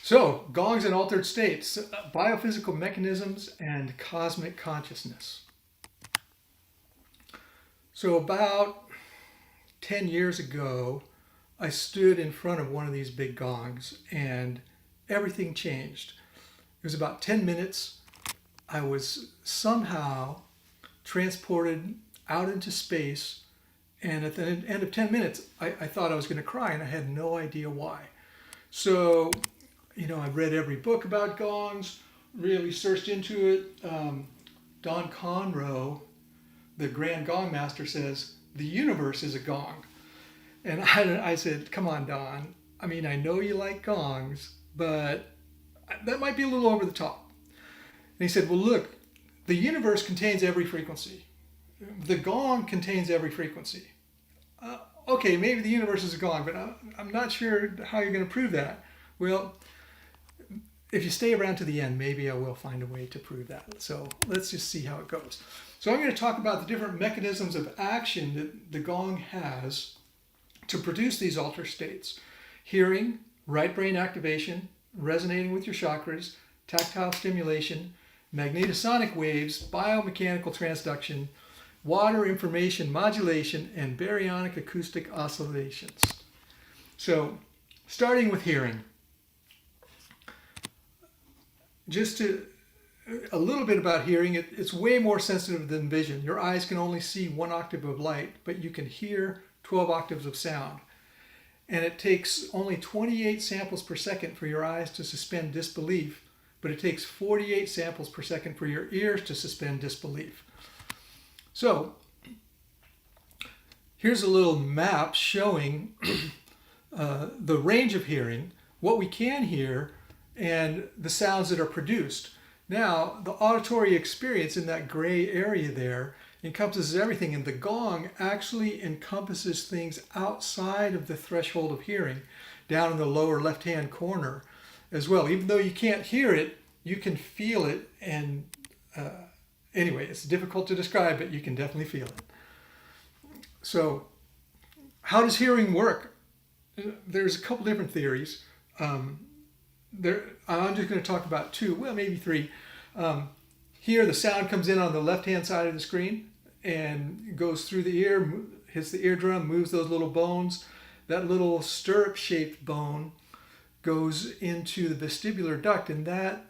So, gongs and altered states, biophysical mechanisms and cosmic consciousness. So, about 10 years ago, I stood in front of one of these big gongs and everything changed. It was about 10 minutes. I was somehow transported out into space, and at the end of 10 minutes, I thought I was going to cry, and I had no idea why. So, I read every book about gongs, really searched into it. Don Conroe, the Grand Gong Master, says the universe is a gong. And I said, come on, Don. I mean, I know you like gongs, but that might be a little over the top. And he said, well, look, the universe contains every frequency. The gong contains every frequency. Okay, maybe the universe is a gong, but I'm not sure how you're going to prove that. Well, if you stay around to the end, maybe I will find a way to prove that. So let's just see how it goes. So I'm going to talk about the different mechanisms of action that the gong has to produce these altered states. Hearing, right brain activation, resonating with your chakras, tactile stimulation, magnetosonic waves, biomechanical transduction, water information modulation, and baryonic acoustic oscillations. So, starting with hearing. Just a little bit about hearing, it's way more sensitive than vision. Your eyes can only see 1 octave of light, but you can hear 12 octaves of sound. And it takes only 28 samples per second for your eyes to suspend disbelief, but it takes 48 samples per second for your ears to suspend disbelief. So, here's a little map showing the range of hearing, what we can hear, and the sounds that are produced. Now, the auditory experience in that gray area there encompasses everything, and the gong actually encompasses things outside of the threshold of hearing, down in the lower left-hand corner as well. Even though you can't hear it, you can feel it, and anyway, it's difficult to describe, but you can definitely feel it. So, how does hearing work? There's a couple different theories. I'm just going to talk about 2, well, maybe 3. Here, the sound comes in on the left-hand side of the screen and goes through the ear, hits the eardrum, moves those little bones. That little stirrup-shaped bone goes into the vestibular duct, and that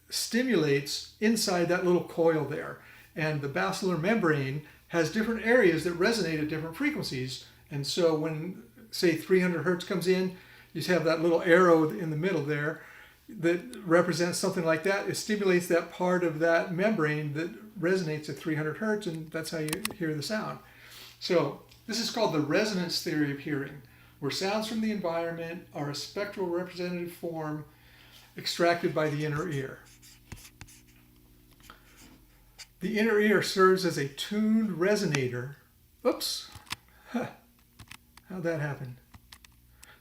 stimulates inside that little coil there. And the basilar membrane has different areas that resonate at different frequencies. And so when, say, 300 hertz comes in, you just have that little arrow in the middle there that represents something like that. It stimulates that part of that membrane that resonates at 300 hertz, and that's how you hear the sound. So this is called the resonance theory of hearing, where sounds from the environment are a spectral representative form extracted by the inner ear. The inner ear serves as a tuned resonator. Oops, how'd that happen?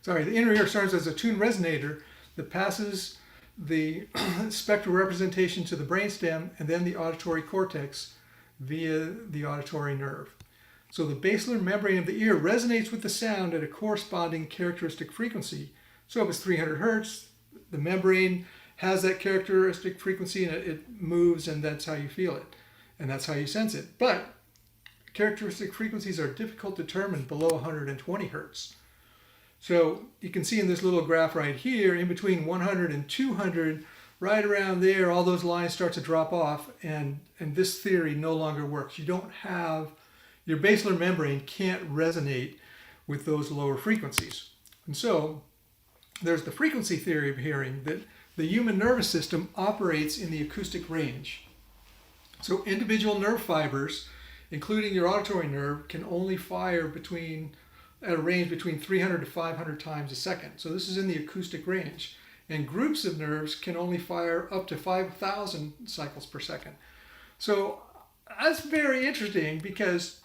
Sorry, the inner ear serves as a tuned resonator that passes the spectral representation to the brainstem and then the auditory cortex via the auditory nerve. So the basilar membrane of the ear resonates with the sound at a corresponding characteristic frequency. So if it's 300 hertz, the membrane has that characteristic frequency and it moves, and that's how you feel it. And that's how you sense it. But characteristic frequencies are difficult to determine below 120 hertz. So you can see in this little graph right here, in between 100 and 200, right around there, all those lines start to drop off, and this theory no longer works. You don't have, your basilar membrane can't resonate with those lower frequencies. And so there's the frequency theory of hearing, that the human nervous system operates in the acoustic range. So individual nerve fibers, including your auditory nerve, can only fire at a range between 300 to 500 times a second. So this is in the acoustic range. And groups of nerves can only fire up to 5,000 cycles per second. So that's very interesting, because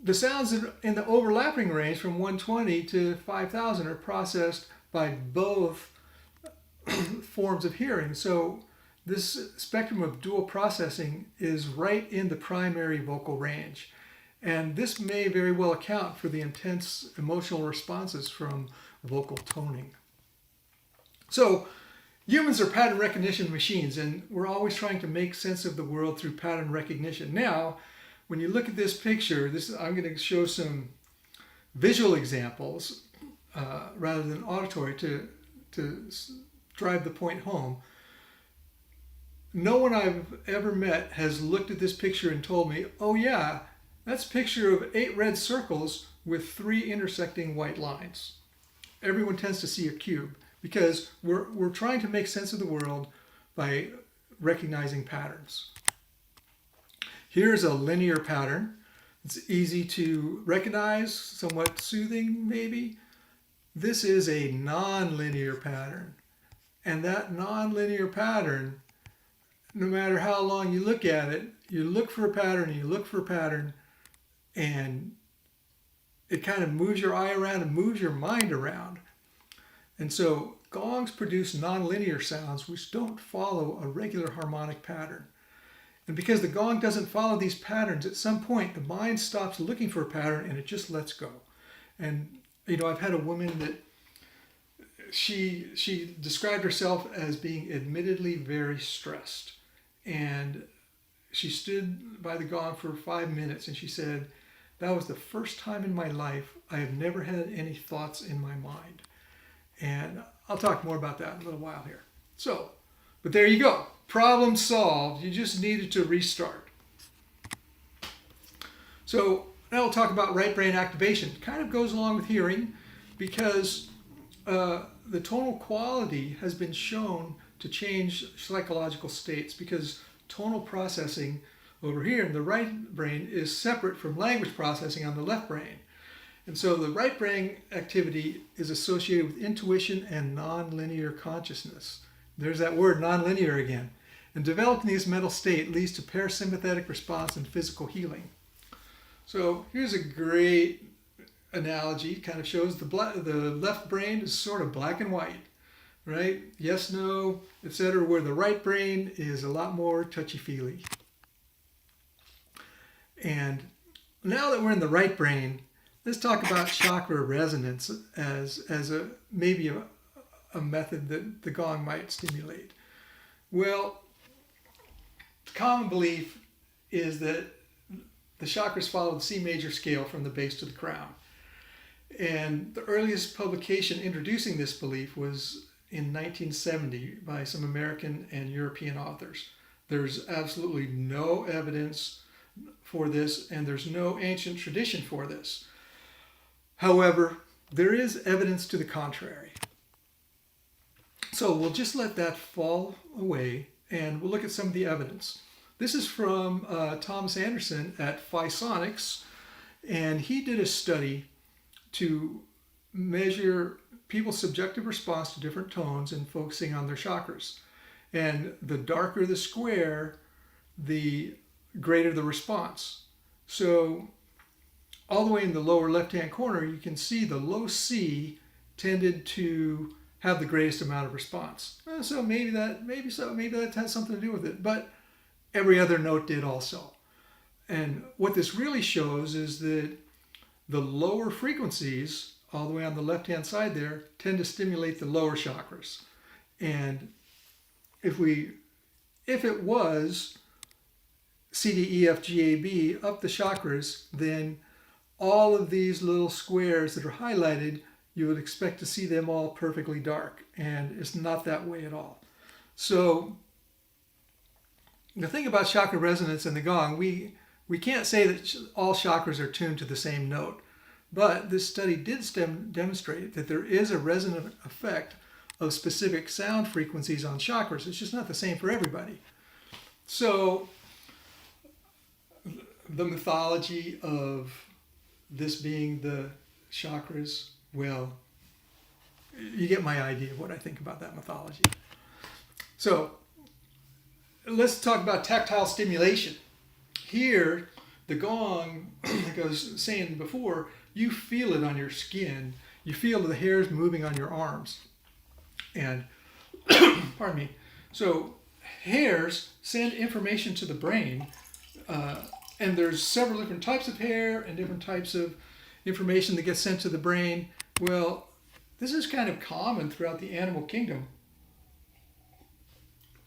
the sounds in the overlapping range from 120 to 5,000 are processed by both forms of hearing. So this spectrum of dual processing is right in the primary vocal range. And this may very well account for the intense emotional responses from vocal toning. So humans are pattern recognition machines, and we're always trying to make sense of the world through pattern recognition. Now, when you look at this picture, I'm going to show some visual examples rather than auditory to drive the point home. No one I've ever met has looked at this picture and told me, oh yeah, that's a picture of 8 red circles with 3 intersecting white lines. Everyone tends to see a cube because we're trying to make sense of the world by recognizing patterns. Here's a linear pattern. It's easy to recognize, somewhat soothing maybe. This is a non-linear pattern. And that non-linear pattern, no matter how long you look at it, you look for a pattern and you look for a pattern, and it kind of moves your eye around and moves your mind around. And so gongs produce non-linear sounds which don't follow a regular harmonic pattern. And because the gong doesn't follow these patterns, at some point the mind stops looking for a pattern and it just lets go. And you know, I've had a woman that she described herself as being admittedly very stressed. And she stood by the gong for 5 minutes and she said, that was the first time in my life I have never had any thoughts in my mind. And I'll talk more about that in a little while here. So, but there you go. Problem solved. You just needed to restart. So now we'll talk about right brain activation. Kind of goes along with hearing because the tonal quality has been shown to change psychological states because tonal processing over here in the right brain is separate from language processing on the left brain. And so the right brain activity is associated with intuition and nonlinear consciousness. There's that word, nonlinear again. And developing this mental state leads to parasympathetic response and physical healing. So here's a great analogy. It kind of shows the left brain is sort of black and white, right? Yes, no, etc. Where the right brain is a lot more touchy-feely. And now that we're in the right brain, let's talk about chakra resonance as maybe a method that the gong might stimulate. Well, the common belief is that the chakras follow the C major scale from the base to the crown. And the earliest publication introducing this belief was in 1970 by some American and European authors. There's absolutely no evidence for this, and there's no ancient tradition for this. However, there is evidence to the contrary. So we'll just let that fall away, and we'll look at some of the evidence. This is from Thomas Anderson at Physonics, and he did a study to measure people's subjective response to different tones and focusing on their chakras. And the darker the square, the greater the response. So all the way in the lower left-hand corner, you can see the low C tended to have the greatest amount of response. So maybe that has something to do with it, but every other note did also. And what this really shows is that the lower frequencies, all the way on the left-hand side there, tend to stimulate the lower chakras. And if it was C, D, E, F, G, A, B up the chakras, then all of these little squares that are highlighted, you would expect to see them all perfectly dark. And it's not that way at all. So the thing about chakra resonance and the gong, we can't say that all chakras are tuned to the same note. But this study did demonstrate that there is a resonant effect of specific sound frequencies on chakras. It's just not the same for everybody. So the mythology of this being the chakras, well, you get my idea of what I think about that mythology. So let's talk about tactile stimulation. Here, the gong, like I was saying before, you feel it on your skin. You feel the hairs moving on your arms. And, pardon me, so hairs send information to the brain, and there's several different types of hair and different types of information that gets sent to the brain. Well, this is kind of common throughout the animal kingdom.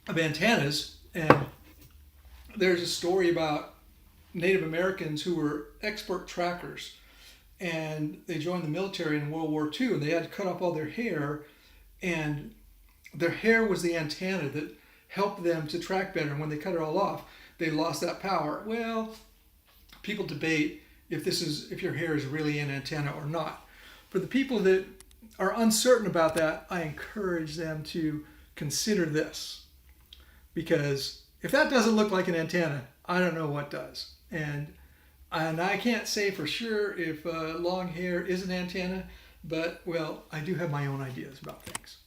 of antennas, and there's a story about Native Americans who were expert trackers, and they joined the military in World War II, and they had to cut off all their hair, and their hair was the antenna that helped them to track better. And when they cut it all off, they lost that power. Well, people debate if your hair is really an antenna or not. For the people that are uncertain about that, I encourage them to consider this, because if that doesn't look like an antenna, I don't know what does. And I can't say for sure if long hair is an antenna, but, well, I do have my own ideas about things.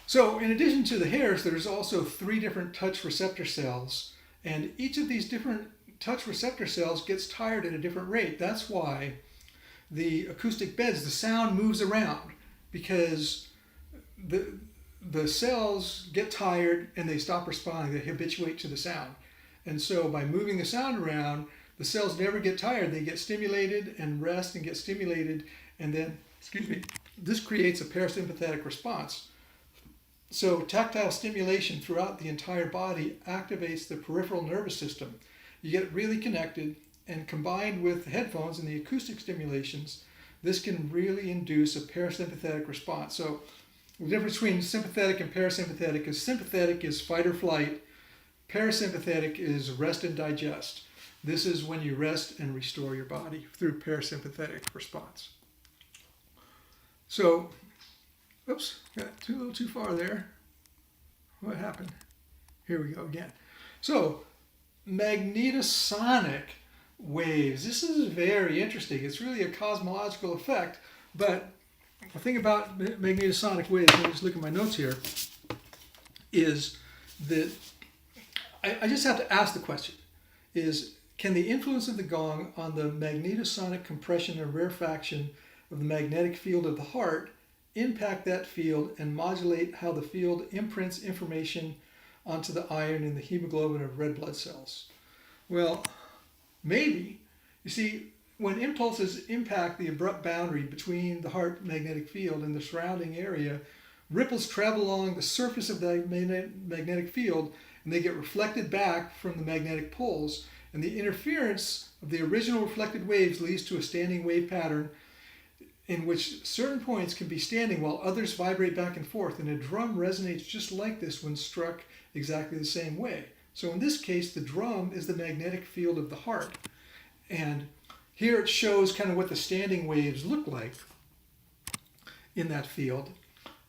So in addition to the hairs, there's also 3 different touch receptor cells, and each of these different touch receptor cells gets tired at a different rate. That's why the acoustic beds, the sound moves around, because the cells get tired and they stop responding, they habituate to the sound. And so by moving the sound around, the cells never get tired. They get stimulated and rest and get stimulated, and then, this creates a parasympathetic response. So tactile stimulation throughout the entire body activates the peripheral nervous system. You get really connected, and combined with the headphones and the acoustic stimulations, this can really induce a parasympathetic response. So the difference between sympathetic and parasympathetic is sympathetic is fight or flight, parasympathetic is rest and digest. This is when you rest and restore your body through parasympathetic response. So, oops, got a little too far there. What happened? Here we go again. So, magnetosonic waves. This is very interesting. It's really a cosmological effect, but the thing about magnetosonic waves, let me just look at my notes here, is that I just have to ask the question, can the influence of the gong on the magnetosonic compression and rarefaction of the magnetic field of the heart impact that field and modulate how the field imprints information onto the iron in the hemoglobin of red blood cells? Well, maybe. You see, when impulses impact the abrupt boundary between the heart magnetic field and the surrounding area, ripples travel along the surface of the magnetic field, and they get reflected back from the magnetic poles, and the interference of the original reflected waves leads to a standing wave pattern in which certain points can be standing while others vibrate back and forth, and a drum resonates just like this when struck exactly the same way. So in this case, the drum is the magnetic field of the heart. And here it shows kind of what the standing waves look like in that field.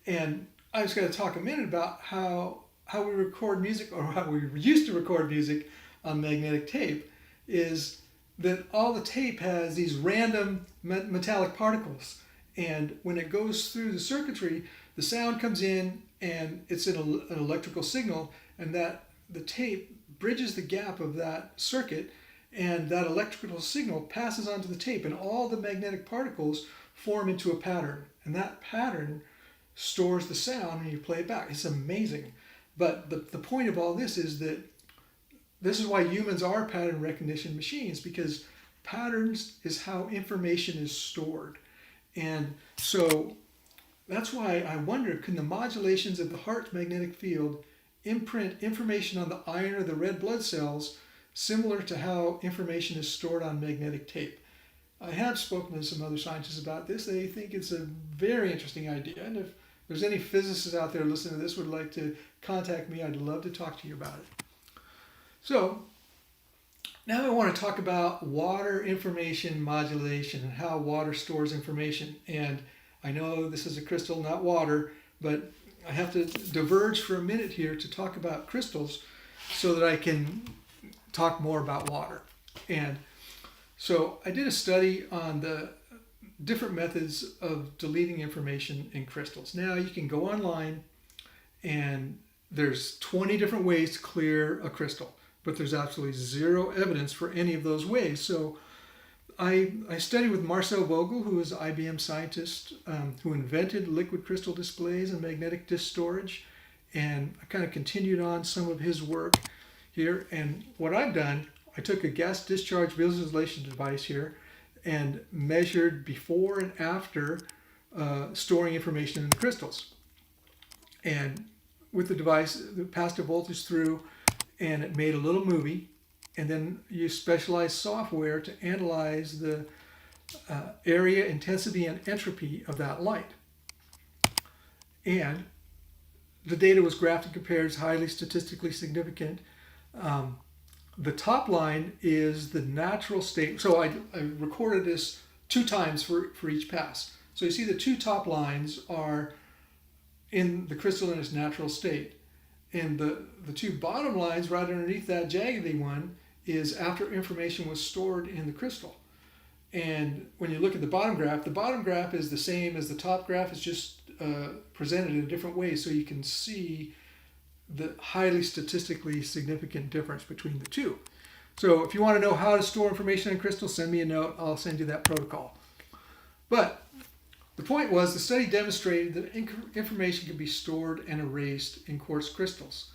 And I was going to talk a minute about how we record music, or how we used to record music on magnetic tape, is that all the tape has these random metallic particles. And when it goes through the circuitry, the sound comes in and it's an electrical signal, and that the tape bridges the gap of that circuit, and that electrical signal passes onto the tape, and all the magnetic particles form into a pattern. And that pattern stores the sound and you play it back. It's amazing. But the point of all this is that this is why humans are pattern recognition machines, because patterns is how information is stored. And so that's why I wonder, can the modulations of the heart's magnetic field imprint information on the iron or the red blood cells similar to how information is stored on magnetic tape? I have spoken to some other scientists about this. They think it's a very interesting idea. And if there's any physicists out there listening to this would like to contact me, I'd love to talk to you about it. So now I want to talk about water information modulation and how water stores information. And I know this is a crystal, not water, but I have to diverge for a minute here to talk about crystals so that I can talk more about water. And so I did a study on the different methods of deleting information in crystals. Now you can go online and there's 20 different ways to clear a crystal, but there's absolutely zero evidence for any of those ways. So I studied with Marcel Vogel, who is an IBM scientist who invented liquid crystal displays and magnetic disk storage. And I kind of continued on some of his work here. And what I've done, I took a gas discharge visualization device here and measured before and after storing information in the crystals. And with the device, passed a voltage through, and it made a little movie. And then you specialized software to analyze the area, intensity, and entropy of that light. And the data was graphed and compared as highly statistically significant. The top line is the natural state. So I recorded this 2 times for each pass. So you see the 2 top lines are in the crystal in its natural state. And the 2 bottom lines right underneath that jaggedy one is after information was stored in the crystal. And when you look at the bottom graph is the same as the top graph. It's just presented in a different way, so you can see the highly statistically significant difference between the 2. So if you want to know how to store information in crystals, send me a note. I'll send you that protocol. But the point was, the study demonstrated that information can be stored and erased in quartz crystals.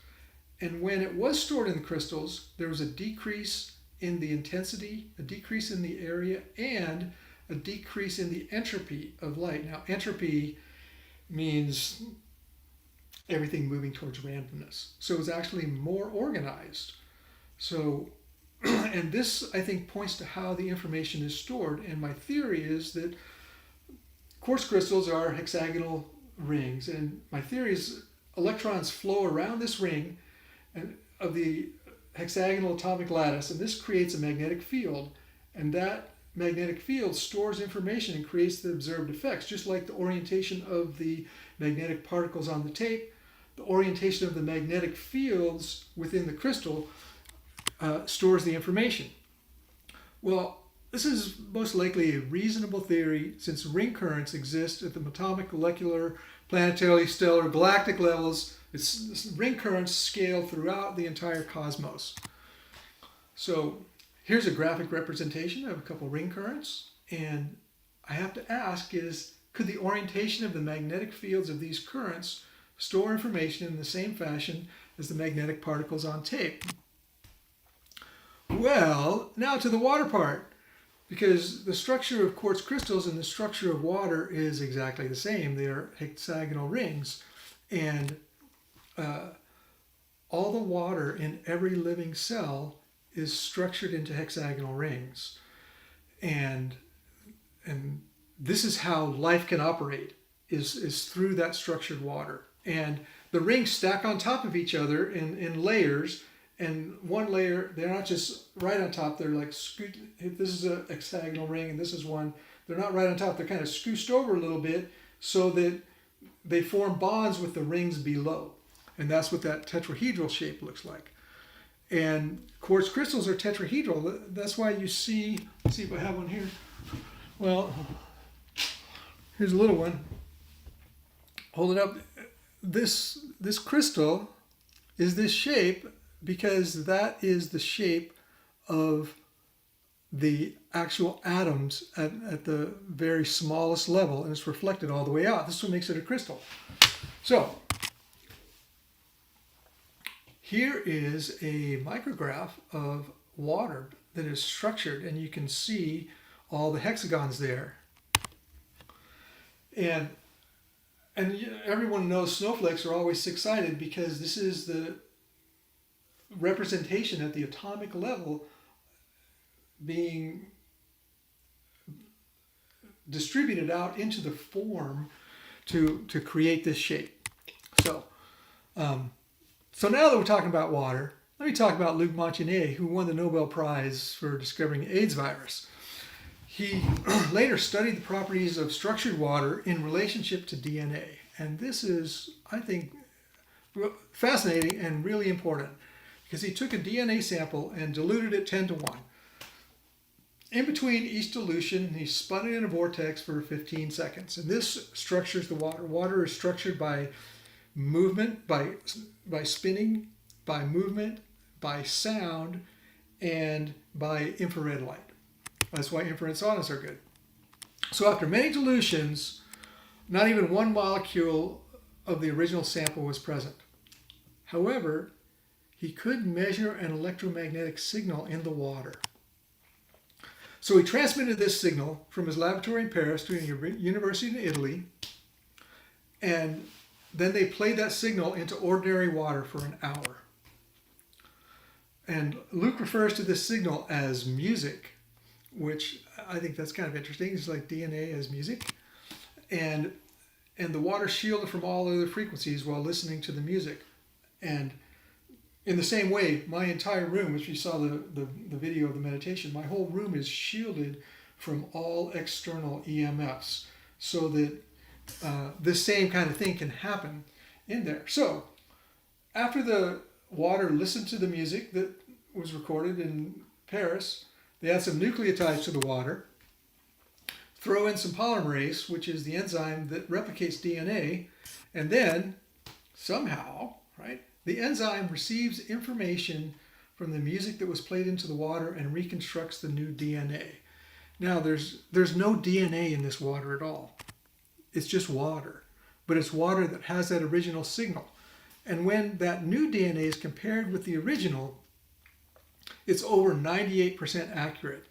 And when it was stored in the crystals, there was a decrease in the intensity, a decrease in the area, and a decrease in the entropy of light. Now, entropy means everything moving towards randomness. So it's actually more organized. So, and this, I think, points to how the information is stored. And my theory is that quartz crystals are hexagonal rings. And my theory is electrons flow around this ring and of the hexagonal atomic lattice, and this creates a magnetic field. And that magnetic field stores information and creates the observed effects, just like the orientation of the magnetic particles on the tape. The orientation of the magnetic fields within the crystal stores the information. Well, this is most likely a reasonable theory, since ring currents exist at the atomic, molecular, planetary, stellar, galactic levels. Ring currents scale throughout the entire cosmos. So here's a graphic representation of a couple ring currents, and I have to ask is, could the orientation of the magnetic fields of these currents store information in the same fashion as the magnetic particles on tape? Well, now to the water part, because the structure of quartz crystals and the structure of water is exactly the same. They are hexagonal rings, and all the water in every living cell is structured into hexagonal rings. And this is how life can operate, is through that structured water. And the rings stack on top of each other in layers. And one layer, they're not just right on top, they're like scoot. If this is a hexagonal ring and this is one, they're not right on top. They're kind of scooched over a little bit so that they form bonds with the rings below. And that's what that tetrahedral shape looks like. And quartz crystals are tetrahedral. That's why you see, let's see if I have one here. Well, here's a little one. Hold it up. This crystal is this shape because that is the shape of the actual atoms at the very smallest level, and it's reflected all the way out. This is what makes it a crystal. So here is a micrograph of water that is structured, and you can see all the hexagons there. And everyone knows snowflakes are always six-sided because this is the representation at the atomic level being distributed out into the form to create this shape. So now that we're talking about water, let me talk about Luc Montagnier, who won the Nobel Prize for discovering the AIDS virus. He later studied the properties of structured water in relationship to DNA. And this is, I think, fascinating and really important, because he took a DNA sample and diluted it 10 to 1. In between each dilution, he spun it in a vortex for 15 seconds. And this structures the water. Water is structured by movement, by spinning, by movement, by sound, and by infrared light. That's why infrared saunas are good. So after many dilutions, not even one molecule of the original sample was present. However, he could measure an electromagnetic signal in the water. So he transmitted this signal from his laboratory in Paris to a university in Italy, and then they played that signal into ordinary water for an hour. And Luke refers to this signal as music, which I think that's kind of interesting. It's like DNA as music. And the water shielded from all other frequencies while listening to the music. And in the same way, my entire room, if you saw the video of the meditation, my whole room is shielded from all external EMFs so that this same kind of thing can happen in there. So after the water listened to the music that was recorded in Paris, they add some nucleotides to the water, throw in some polymerase, which is the enzyme that replicates DNA, and then somehow, right, the enzyme receives information from the music that was played into the water and reconstructs the new DNA. Now, there's no DNA in this water at all. It's just water, but it's water that has that original signal. And when that new DNA is compared with the original, it's over 98% accurate.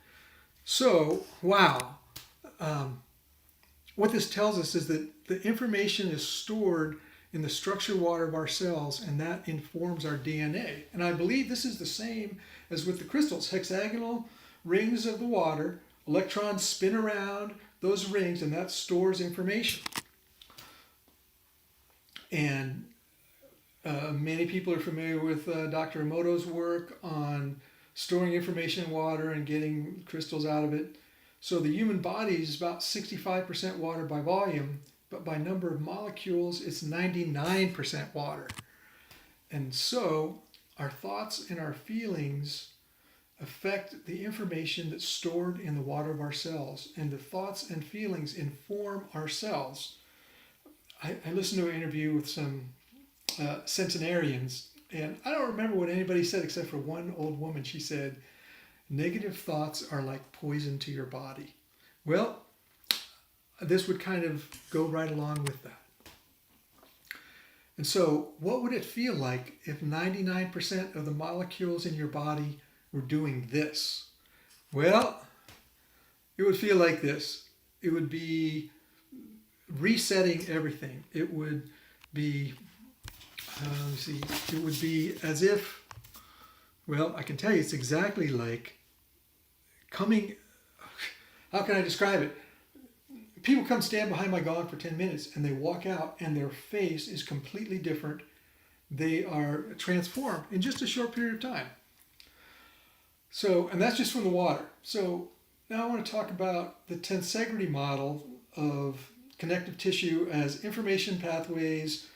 So, wow. What this tells us is that the information is stored in the structured water of our cells, and that informs our DNA. And I believe this is the same as with the crystals. Hexagonal rings of the water, electrons spin around those rings, and that stores information. And many people are familiar with Dr. Emoto's work on storing information in water and getting crystals out of it. So the human body is about 65% water by volume, but by number of molecules, it's 99% water. And so our thoughts and our feelings affect the information that's stored in the water of our cells, and the thoughts and feelings inform our cells. I listened to an interview with some centenarians, and I don't remember what anybody said except for one old woman. She said, negative thoughts are like poison to your body. Well, this would kind of go right along with that. And so what would it feel like if 99% of the molecules in your body were doing this? Well, it would feel like this. It would be resetting everything. It would be, it would be as if, well, I can tell you it's exactly like coming, how can I describe it? People come stand behind my gong for 10 minutes and they walk out and their face is completely different. They are transformed in just a short period of time. So, and that's just from the water. So now I want to talk about the tensegrity model of connective tissue as information pathways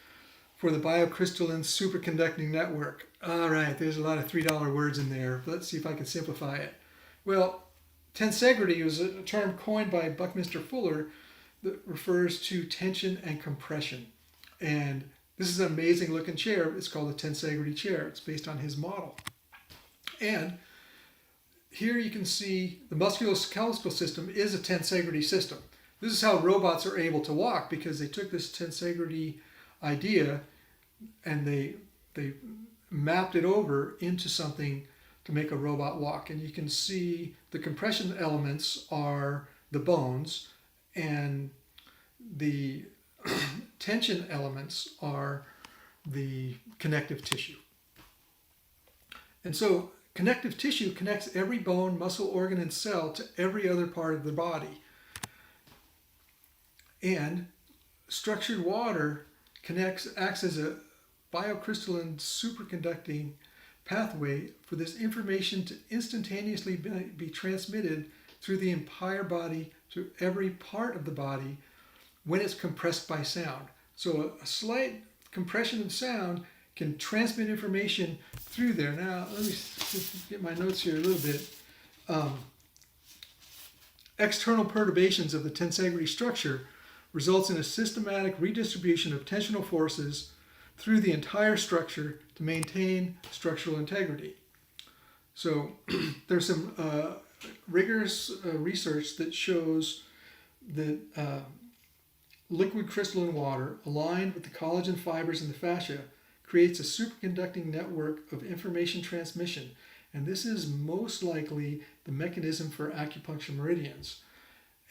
for the biocrystalline superconducting network. All right, there's a lot of $3 words in there. Let's see if I can simplify it. Well, tensegrity is a term coined by Buckminster Fuller that refers to tension and compression. And this is an amazing looking chair. It's called a tensegrity chair. It's based on his model. And here you can see the musculoskeletal system is a tensegrity system. This is how robots are able to walk, because they took this tensegrity idea and they mapped it over into something to make a robot walk. And you can see the compression elements are the bones and the tension elements are the connective tissue. And so connective tissue connects every bone, muscle, organ, and cell to every other part of the body. And structured water acts as a biocrystalline superconducting pathway for this information to instantaneously be transmitted through the entire body, through every part of the body, when it's compressed by sound. So a slight compression of sound can transmit information through there. Now, let me just get my notes here a little bit. External perturbations of the tensegrity structure results in a systematic redistribution of tensional forces through the entire structure to maintain structural integrity. So there's some rigorous research that shows that liquid crystalline water aligned with the collagen fibers in the fascia creates a superconducting network of information transmission. And this is most likely the mechanism for acupuncture meridians.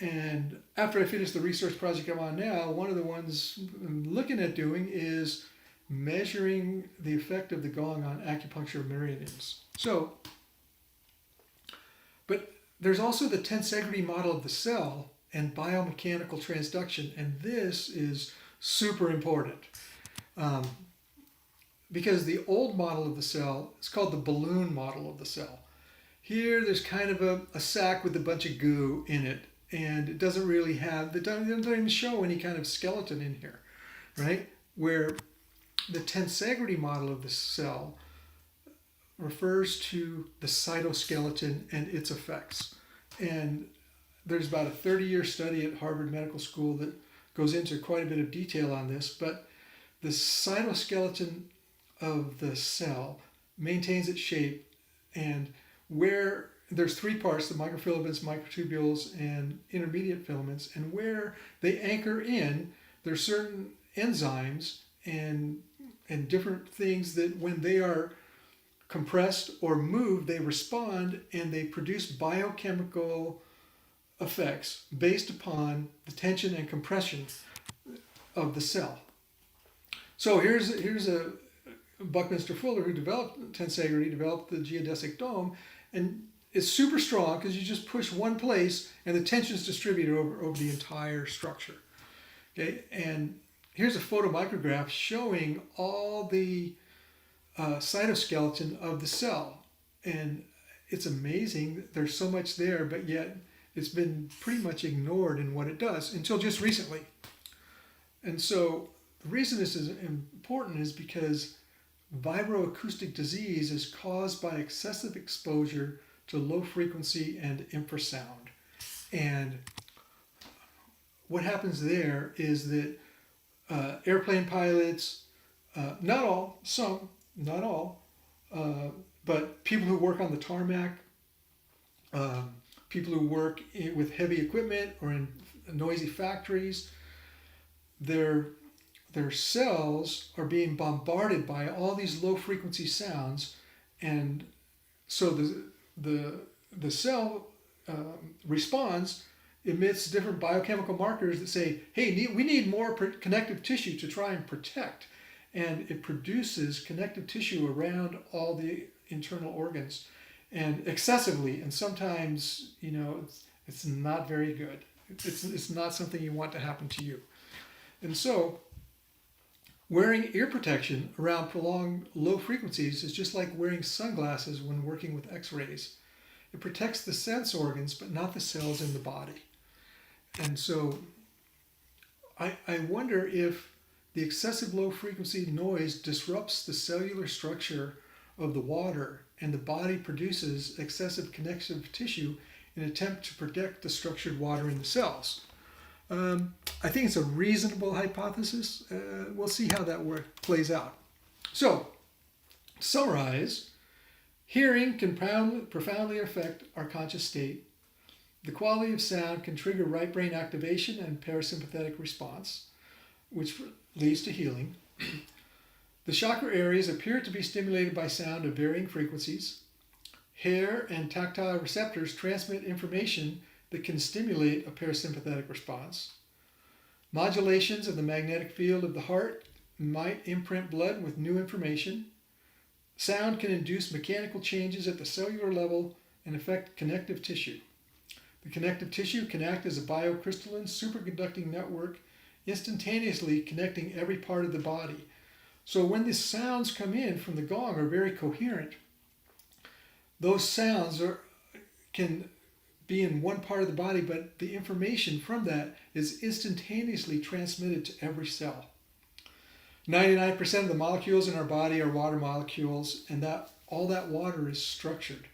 And after I finish the research project I'm on now, one of the ones I'm looking at doing is measuring the effect of the gong on acupuncture meridians. So, but there's also the tensegrity model of the cell and biomechanical transduction, and this is super important. Because the old model of the cell is called the balloon model of the cell. Here, there's kind of a sac with a bunch of goo in it, and it doesn't really have, it doesn't even show any kind of skeleton in here, right? Where the tensegrity model of the cell refers to the cytoskeleton and its effects. And there's about a 30-year study at Harvard Medical School that goes into quite a bit of detail on this, but the cytoskeleton of the cell maintains its shape, and where there's three parts, the microfilaments, microtubules, and intermediate filaments, and where they anchor in, there's certain enzymes and different things that when they are compressed or moved, they respond and they produce biochemical effects based upon the tension and compression of the cell. So here's a Buckminster Fuller, who developed tensegrity, developed the geodesic dome, and it's super strong because you just push one place and the tension is distributed over the entire structure. Okay, and here's a photomicrograph showing all the cytoskeleton of the cell, and it's amazing. There's so much there, but yet it's been pretty much ignored in what it does until just recently. And so the reason this is important is because vibroacoustic disease is caused by excessive exposure to low frequency and infrasound. And what happens there is that airplane pilots, not all, some, not all, but people who work on the tarmac, people who work with heavy equipment or in noisy factories, their cells are being bombarded by all these low frequency sounds, and so the cell responds, emits different biochemical markers that say, hey, we need more connective tissue to try and protect, and it produces connective tissue around all the internal organs, and excessively, and sometimes, it's not very good. It's not something you want to happen to you. And so wearing ear protection around prolonged low frequencies is just like wearing sunglasses when working with X-rays. It protects the sense organs, but not the cells in the body. And so I wonder if the excessive low frequency noise disrupts the cellular structure of the water, and the body produces excessive connective tissue in an attempt to protect the structured water in the cells. I think it's a reasonable hypothesis. We'll see how that plays out. So, to summarize, hearing can profoundly affect our conscious state. The quality of sound can trigger right brain activation and parasympathetic response, which leads to healing. The chakra areas appear to be stimulated by sound of varying frequencies. Hair and tactile receptors transmit information that can stimulate a parasympathetic response. Modulations of the magnetic field of the heart might imprint blood with new information. Sound can induce mechanical changes at the cellular level and affect connective tissue. The connective tissue can act as a biocrystalline superconducting network, instantaneously connecting every part of the body. So when the sounds come in from the gong are very coherent, those sounds can be in one part of the body, but the information from that is instantaneously transmitted to every cell. 99% of the molecules in our body are water molecules, and that all that water is structured.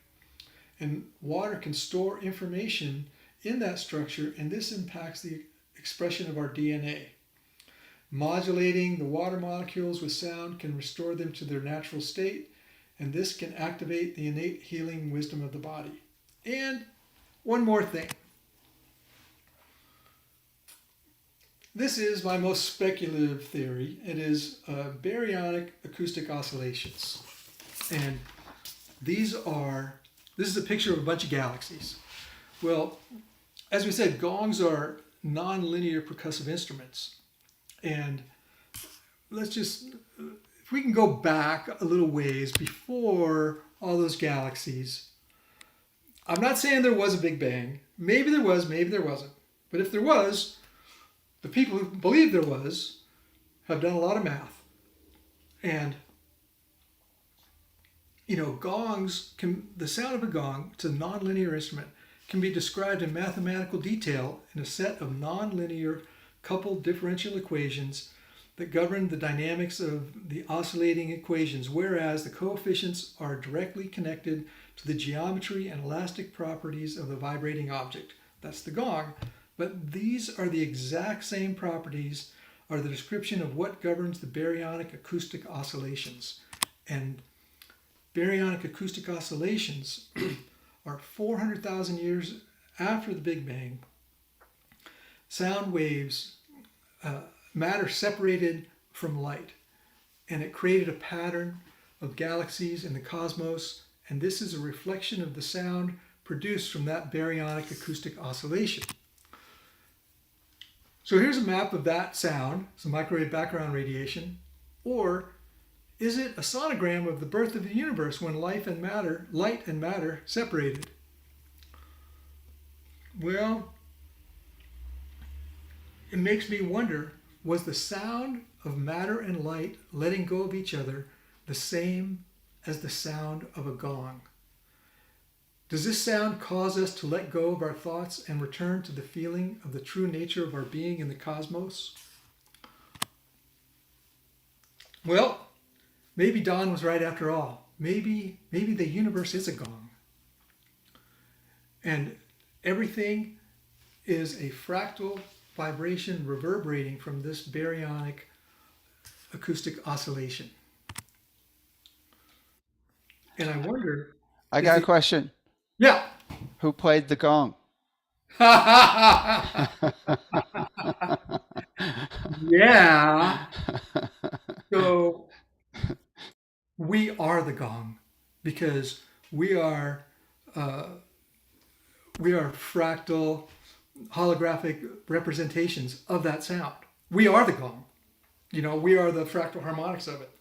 And water can store information in that structure, and this impacts the expression of our DNA. Modulating the water molecules with sound can restore them to their natural state, and this can activate the innate healing wisdom of the body. And one more thing. This is my most speculative theory. It is baryonic acoustic oscillations. And this is a picture of a bunch of galaxies. Well, as we said, gongs are non-linear percussive instruments. And let's just, if we can go back a little ways before all those galaxies. I'm not saying there was a Big Bang. Maybe there was, maybe there wasn't. But if there was, the people who believe there was have done a lot of math. And, gongs the sound of a gong, it's a nonlinear instrument, can be described in mathematical detail in a set of nonlinear coupled differential equations that govern the dynamics of the oscillating equations, whereas the coefficients are directly connected to the geometry and elastic properties of the vibrating object. That's the gong. But these are the exact same properties, are the description of what governs the baryonic acoustic oscillations. And baryonic acoustic oscillations are 400,000 years after the Big Bang. Sound waves, matter separated from light, and it created a pattern of galaxies in the cosmos, and this is a reflection of the sound produced from that baryonic acoustic oscillation. So here's a map of that sound, some microwave background radiation, or is it a sonogram of the birth of the universe when light and matter separated? Well, it makes me wonder, was the sound of matter and light letting go of each other the same as the sound of a gong? Does this sound cause us to let go of our thoughts and return to the feeling of the true nature of our being in the cosmos? Well, maybe Don was right after all. Maybe the universe is a gong. And everything is a fractal vibration reverberating from this baryonic acoustic oscillation. And I wonder... I got a question. Yeah. Who played the gong? Yeah. So we are the gong because we are fractal holographic representations of that sound. We are the gong. We are the fractal harmonics of it.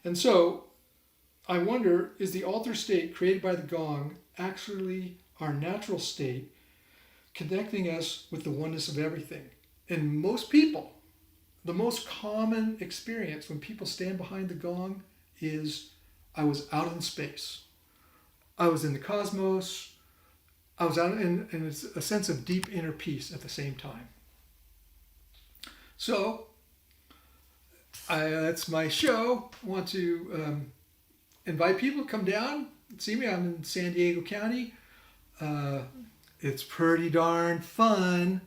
And so I wonder, is the altered state created by the gong actually our natural state, connecting us with the oneness of everything? And most people, the most common experience when people stand behind the gong is, I was out in space. I was in the cosmos. I was out and it's a sense of deep inner peace at the same time. So that's my show. I want to invite people to come down and see me. I'm in San Diego County. It's pretty darn fun.